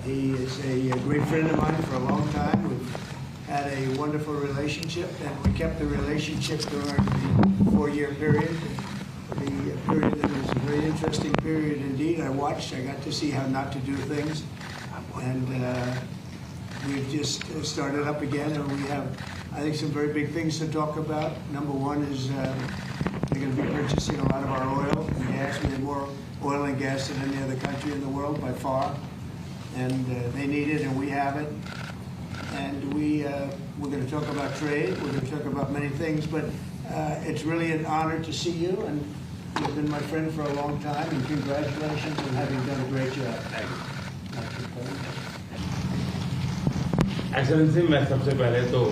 He is a great friend of mine for a long time. We've had a wonderful relationship, and we kept the relationship during the 4-year period. The period that was a very interesting period indeed. I got to see how not to do things. And we've just started up again, and we have, I think, some very big things to talk about. Number one is they're going to be purchasing a lot of our oil and gas. We have more oil and gas than any other country in the world by far. And they need it, and we have it. And we're going to talk about trade. We're going to talk about many things. But it's really an honor to see you, and you've been my friend for a long time. And congratulations on having done a great job. Thank you. Excellency, मैं सबसे पहले तो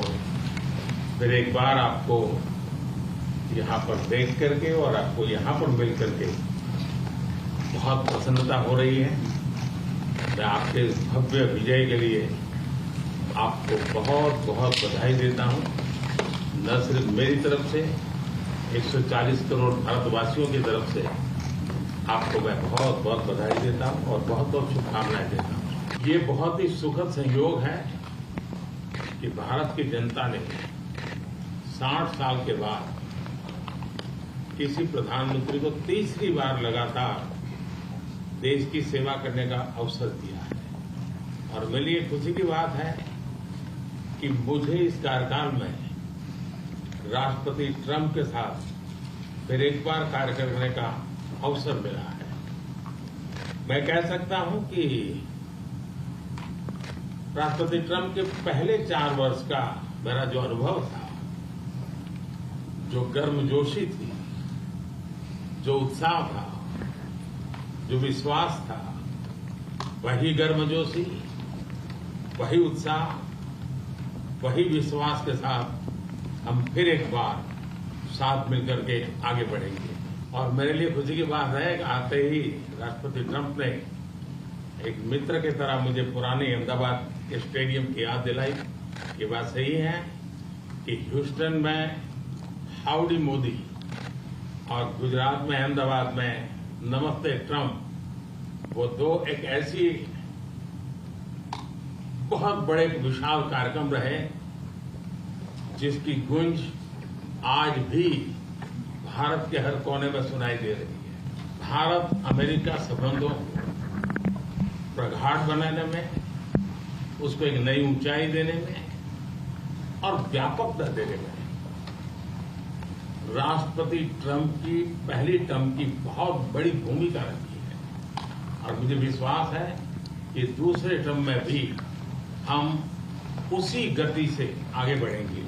फिर एक बार आपको यहाँ पर देख करके और आपको यहाँ पर मिल करके बहुत प्रसन्नता हो रही है। मैं आपके भव्य विजय के लिए आपको बहुत बहुत बधाई देता हूँ। न सिर्फ मेरी तरफ से, 140 करोड़ भारतवासियों की तरफ से आपको मैं बहुत बहुत बधाई देता हूँ और बहुत बहुत शुभकामनाएं देता हूँ। ये बहुत ही सुखद संयोग है कि भारत की जनता ने 60 साल के बाद किसी प्रधानमंत्री को तीसरी बार लगातार देश की सेवा करने का अवसर दिया है। और मेरे लिए खुशी की बात है कि मुझे इस कार्यकाल में राष्ट्रपति ट्रंप के साथ फिर एक बार कार्य करने का अवसर मिला है। मैं कह सकता हूं कि राष्ट्रपति ट्रंप के पहले 4 वर्ष का मेरा जो अनुभव था, जो गर्मजोशी थी, जो उत्साह था, जो विश्वास था, वही गर्मजोशी, वही उत्साह, वही विश्वास के साथ हम फिर एक बार साथ मिलकर के आगे बढ़ेंगे। और मेरे लिए खुशी की बात है कि आते ही राष्ट्रपति ट्रंप ने एक मित्र की तरह मुझे पुराने अहमदाबाद के स्टेडियम की याद दिलाई। ये बात सही है कि ह्यूस्टन में हाउडी मोदी और गुजरात में अहमदाबाद में नमस्ते ट्रंप, वो दो एक ऐसी बहुत बड़े विशाल कार्यक्रम रहे जिसकी गूंज आज भी भारत के हर कोने में सुनाई दे रही है। भारत अमेरिका संबंधों प्रगाढ़ बनाने में, उसको एक नई ऊंचाई देने में और व्यापकता देने में राष्ट्रपति ट्रंप की पहली टर्म की बहुत बड़ी भूमिका रही है। और मुझे विश्वास है कि दूसरे टर्म में भी हम उसी गति से आगे बढ़ेंगे।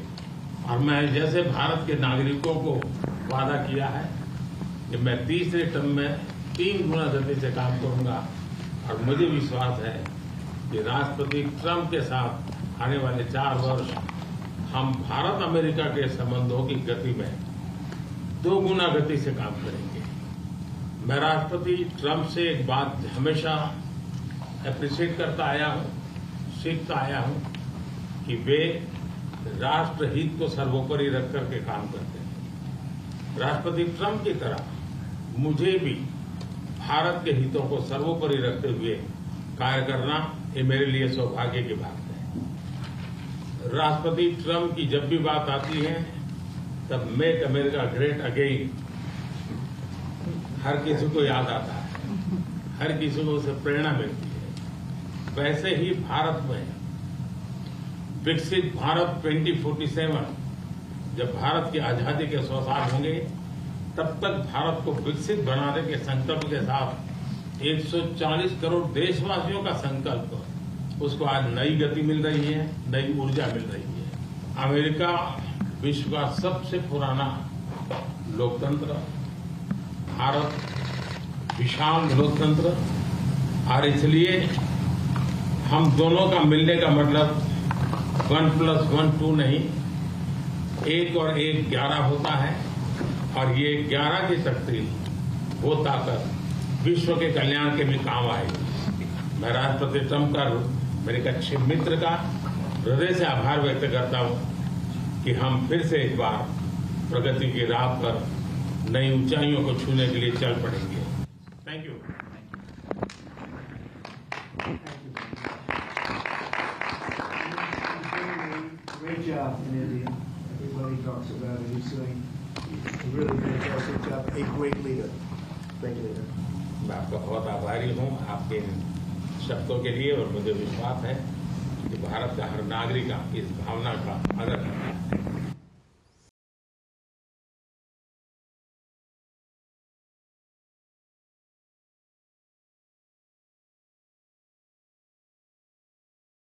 और मैं जैसे भारत के नागरिकों को वादा किया है कि मैं तीसरे टर्म में 3 गुना गति से काम करूंगा। और मुझे विश्वास है कि राष्ट्रपति ट्रंप के साथ आने वाले 4 वर्ष हम भारत अमेरिका के संबंधों की गति में 2 गुना गति से काम करेंगे। मैं राष्ट्रपति ट्रंप से एक बात हमेशा एप्रिशिएट करता आया हूं, सीखता आया हूं कि वे राष्ट्रहित को सर्वोपरि रख करके काम करते हैं। राष्ट्रपति ट्रंप की तरह मुझे भी भारत के हितों को सर्वोपरि रखते हुए कार्य करना, ये मेरे लिए सौभाग्य की बात है। राष्ट्रपति ट्रंप की जब भी बात आती है तब मेक अमेरिका ग्रेट अगेन हर किसी को याद आता है, हर किसी को उससे प्रेरणा मिलती है। वैसे ही भारत में विकसित भारत 2047, जब भारत की आजादी के 100 साल होंगे, तब तक भारत को विकसित बनाने के संकल्प के साथ 140 करोड़ देशवासियों का संकल्प, उसको आज नई गति मिल रही है, नई ऊर्जा मिल रही है। अमेरिका विश्व का सबसे पुराना लोकतंत्र, भारत विशाल लोकतंत्र, और इसलिए हम दोनों का मिलने का मतलब 1+1 2 नहीं, 1 और 1 11 होता है। और ये 11 की शक्ति, वो ताकत विश्व के कल्याण के भी काम आएगी। मैं राष्ट्रपति ट्रंप का, मेरे एक अच्छे मित्र का हृदय से आभार व्यक्त करता हूं कि हम फिर से एक बार प्रगति की राह पर नई ऊंचाइयों को छूने के लिए चल पड़ेंगे। Thank you. job in India. Everybody talks about it. He's doing a really fantastic job. A great leader. Great leader. मैं आपका बहुत आभारी हूँ आपके इन शब्दों के लिए और मुझे विश्वास है कि भारत का हर नागरिक इस भावना का आदर करता है।